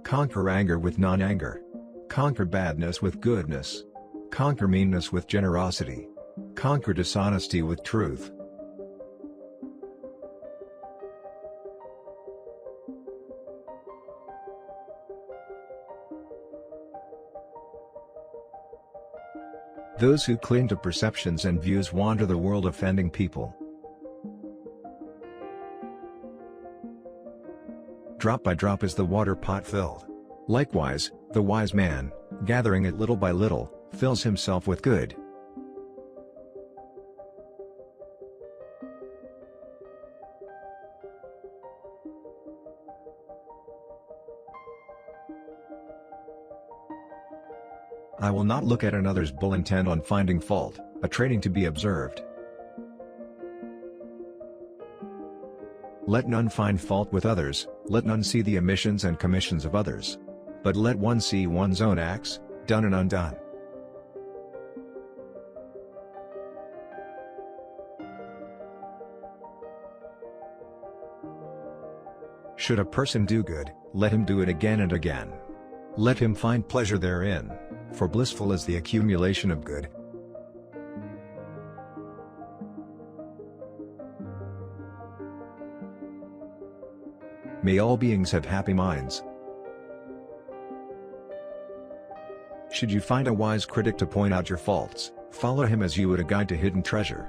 Conquer anger with non-anger. Conquer badness with goodness. Conquer meanness with generosity. Conquer dishonesty with truth. Those who cling to perceptions and views wander the world offending people. Drop by drop is the water pot filled. Likewise, the wise man, gathering it little by little, fills himself with good. I will not look at another's bull intent on finding fault, a training to be observed. Let none find fault with others, let none see the omissions and commissions of others. But let one see one's own acts, done and undone. Should a person do good, let him do it again and again. Let him find pleasure therein, for blissful is the accumulation of good. May all beings have happy minds. Should you find a wise critic to point out your faults, follow him as you would a guide to hidden treasure.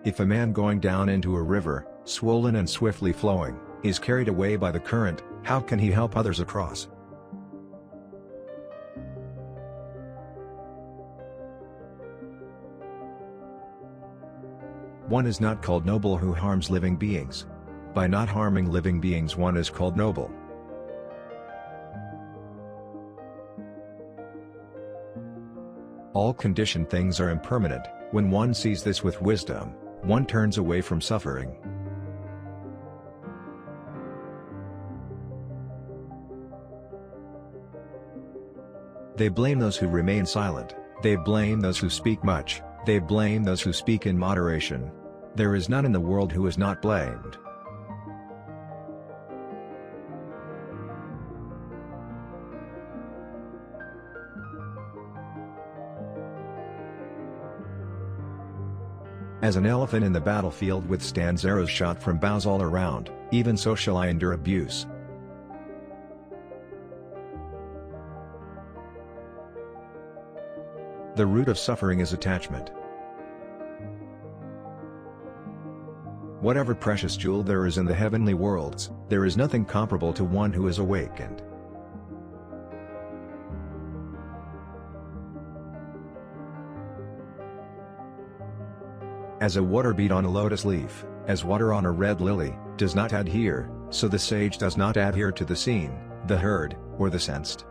If a man going down into a river, swollen and swiftly flowing, is carried away by the current, how can he help others across? One is not called noble who harms living beings. By not harming living beings one is called noble. All conditioned things are impermanent. When one sees this with wisdom, one turns away from suffering. They blame those who remain silent, they blame those who speak much, they blame those who speak in moderation. There is none in the world who is not blamed. As an elephant in the battlefield withstands arrows shot from bows all around, even so shall I endure abuse. The root of suffering is attachment. Whatever precious jewel there is in the heavenly worlds, there is nothing comparable to one who is awakened. As a water bead on a lotus leaf, as water on a red lily, does not adhere, so the sage does not adhere to the seen, the heard, or the sensed.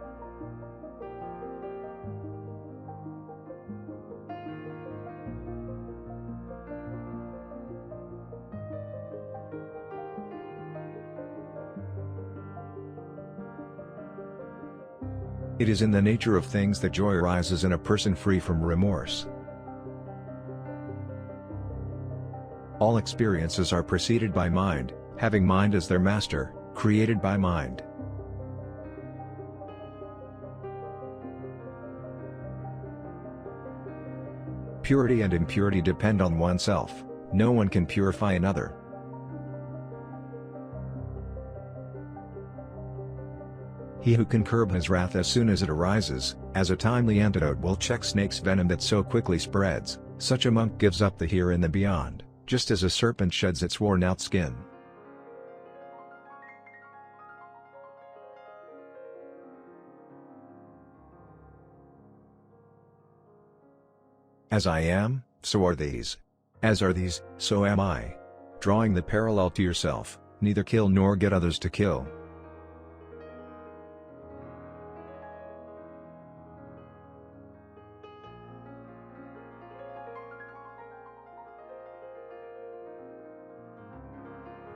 It is in the nature of things that joy arises in a person free from remorse. All experiences are preceded by mind, having mind as their master, created by mind. Purity and impurity depend on oneself, no one can purify another. He who can curb his wrath as soon as it arises, as a timely antidote will check snake's venom that so quickly spreads, such a monk gives up the here and the beyond, just as a serpent sheds its worn-out skin. As I am, so are these. As are these, so am I. Drawing the parallel to yourself, neither kill nor get others to kill.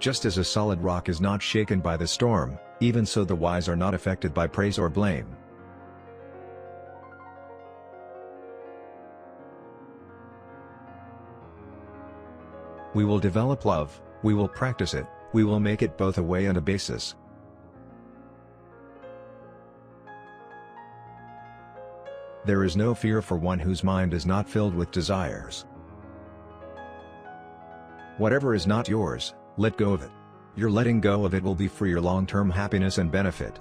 Just as a solid rock is not shaken by the storm, even so the wise are not affected by praise or blame. We will develop love, we will practice it, we will make it both a way and a basis. There is no fear for one whose mind is not filled with desires. Whatever is not yours, let go of it. Your letting go of it will be for your long-term happiness and benefit.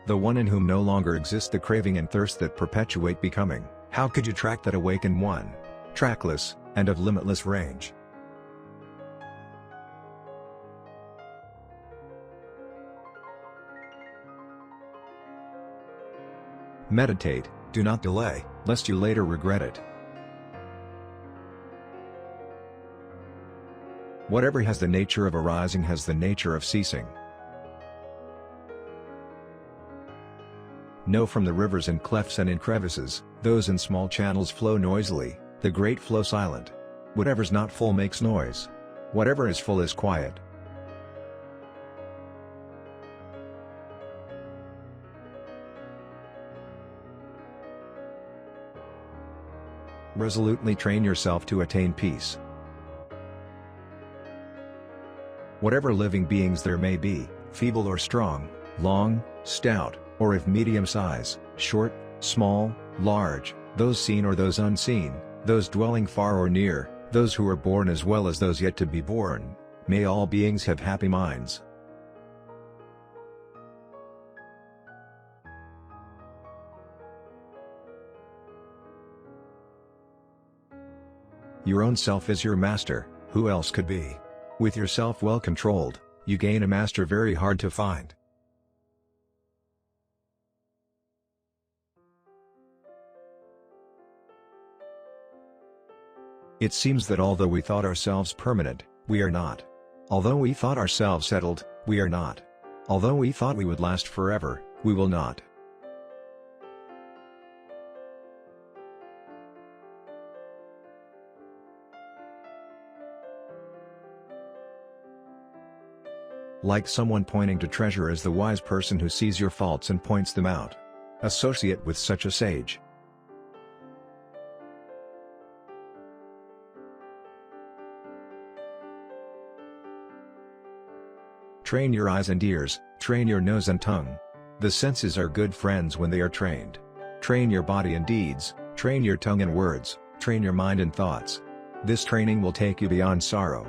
The one in whom no longer exists the craving and thirst that perpetuate becoming, how could you track that awakened one? Trackless, and of limitless range. Meditate, do not delay, lest you later regret it. Whatever has the nature of arising has the nature of ceasing. Know from the rivers in clefts and in crevices, those in small channels flow noisily, the great flow silent. Whatever's not full makes noise. Whatever is full is quiet. Resolutely train yourself to attain peace. Whatever living beings there may be, feeble or strong, long, stout, or of medium size, short, small, large, those seen or those unseen, those dwelling far or near, those who are born as well as those yet to be born, may all beings have happy minds. Your own self is your master, who else could be? With yourself well controlled, you gain a master very hard to find. It seems that although we thought ourselves permanent, we are not. Although we thought ourselves settled, we are not. Although we thought we would last forever, we will not. Like someone pointing to treasure is the wise person who sees your faults and points them out. Associate with such a sage. Train your eyes and ears, train your nose and tongue. The senses are good friends when they are trained. Train your body and deeds, train your tongue and words, train your mind and thoughts. This training will take you beyond sorrow.